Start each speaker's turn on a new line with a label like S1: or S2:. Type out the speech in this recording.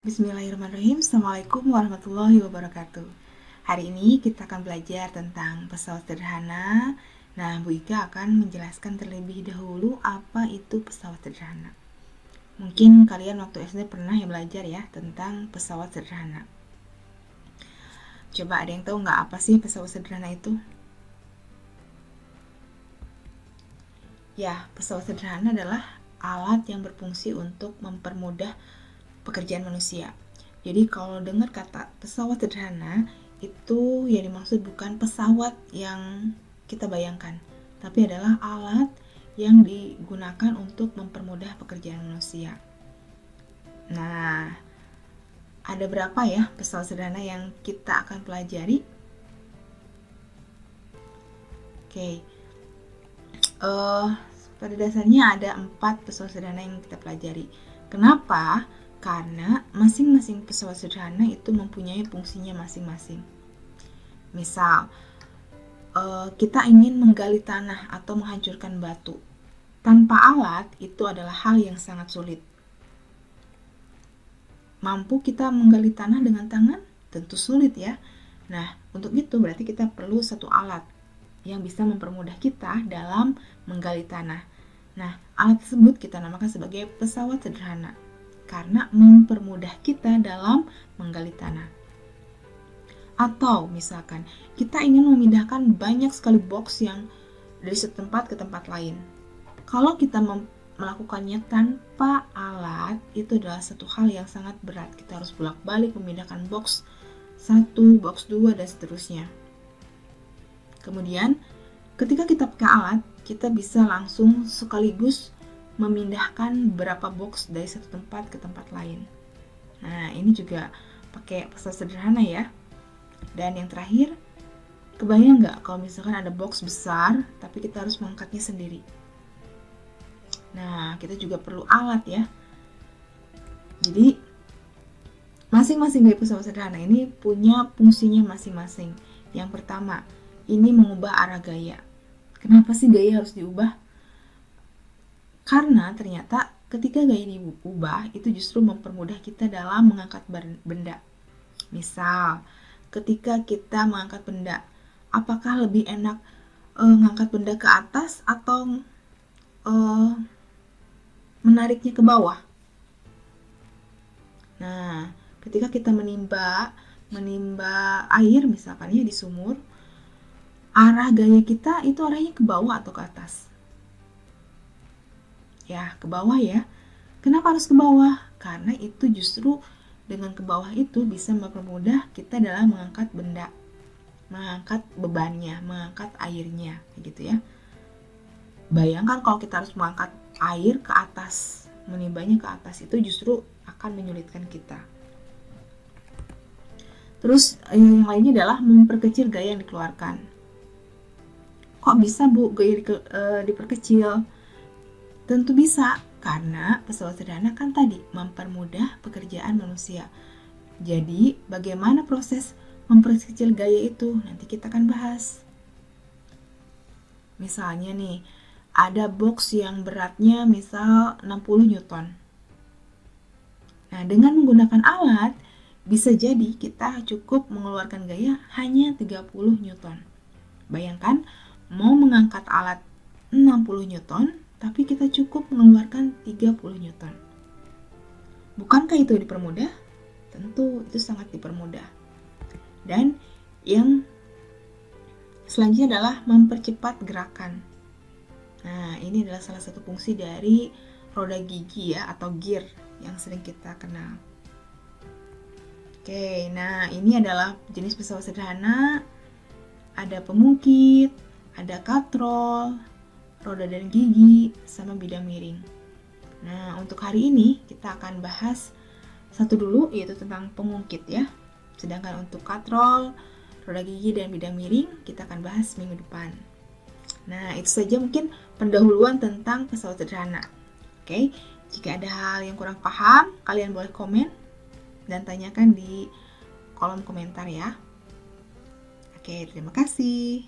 S1: Bismillahirrahmanirrahim. Assalamualaikum warahmatullahi wabarakatuh. Hari ini kita akan belajar tentang pesawat sederhana. Nah, Bu Ika akan menjelaskan terlebih dahulu apa itu pesawat sederhana. Mungkin kalian waktu SD pernah ya belajar ya tentang pesawat sederhana. Coba ada yang tahu nggak apa sih pesawat sederhana itu? Ya, pesawat sederhana adalah alat yang berfungsi untuk mempermudah pekerjaan manusia. Jadi kalau dengar kata pesawat sederhana, itu yang dimaksud bukan pesawat yang kita bayangkan, tapi adalah alat yang digunakan untuk mempermudah pekerjaan manusia. Nah, ada berapa ya pesawat sederhana yang kita akan pelajari? Oke, pada dasarnya ada 4 pesawat sederhana yang kita pelajari. Kenapa? Karena masing-masing pesawat sederhana itu mempunyai fungsinya masing-masing. Misal, kita ingin menggali tanah atau menghancurkan batu. Tanpa alat, itu adalah hal yang sangat sulit. Mampu kita menggali tanah dengan tangan? Tentu sulit ya. Nah, untuk itu berarti kita perlu satu alat yang bisa mempermudah kita dalam menggali tanah. Nah, alat tersebut kita namakan sebagai pesawat sederhana karena mempermudah kita dalam menggali tanah. Atau misalkan kita ingin memindahkan banyak sekali box yang dari satu tempat ke tempat lain. Kalau kita melakukannya tanpa alat, itu adalah satu hal yang sangat berat. Kita harus bolak-balik memindahkan box 1, box 2, dan seterusnya. Kemudian, ketika kita pakai alat, kita bisa langsung sekaligus memindahkan beberapa box dari satu tempat ke tempat lain. Nah, ini juga pakai pesawat sederhana ya. Dan yang terakhir, kebayang nggak kalau misalkan ada box besar, tapi kita harus mengangkatnya sendiri. Nah, kita juga perlu alat ya. Jadi, masing-masing dari pesawat sederhana ini punya fungsinya masing-masing. Yang pertama, ini mengubah arah gaya. Kenapa sih gaya harus diubah? Karena ternyata ketika gaya diubah, itu justru mempermudah kita dalam mengangkat benda. Misal, ketika kita mengangkat benda, apakah lebih enak mengangkat benda ke atas atau menariknya ke bawah? Nah, ketika kita menimba air misalkan ya di sumur, arah gaya kita itu arahnya ke bawah atau ke atas? Ya, ke bawah ya. Kenapa harus ke bawah? Karena itu justru dengan ke bawah itu bisa mempermudah kita dalam mengangkat benda, mengangkat bebannya, mengangkat airnya, gitu ya. Bayangkan kalau kita harus mengangkat air ke atas, menimbanya ke atas, itu justru akan menyulitkan kita. Terus yang lainnya adalah memperkecil gaya yang dikeluarkan. Kok bisa Bu gaya diperkecil? Tentu bisa, karena pesawat sederhana kan tadi mempermudah pekerjaan manusia. Jadi, bagaimana proses memperkecil gaya itu? Nanti kita akan bahas. Misalnya nih, ada box yang beratnya misal 60 Newton. Nah, dengan menggunakan alat, bisa jadi kita cukup mengeluarkan gaya hanya 30 Newton. Bayangkan, mau mengangkat alat 60 Newton, tapi kita cukup mengeluarkan 30 Newton. Bukankah itu dipermudah? Tentu itu sangat dipermudah. Dan yang selanjutnya adalah mempercepat gerakan. Nah, ini adalah salah satu fungsi dari roda gigi ya, atau gear yang sering kita kenal. Oke, nah ini adalah jenis pesawat sederhana. Ada pemungkit, ada katrol, roda dan gigi, sama bidang miring. Nah, untuk hari ini kita akan bahas satu dulu, yaitu tentang pemungkit ya. Sedangkan untuk katrol, roda gigi, dan bidang miring kita akan bahas minggu depan. Nah, itu saja mungkin pendahuluan tentang pesawat sederhana. Oke, jika ada hal yang kurang paham, kalian boleh komen dan tanyakan di kolom komentar ya. Oke, terima kasih.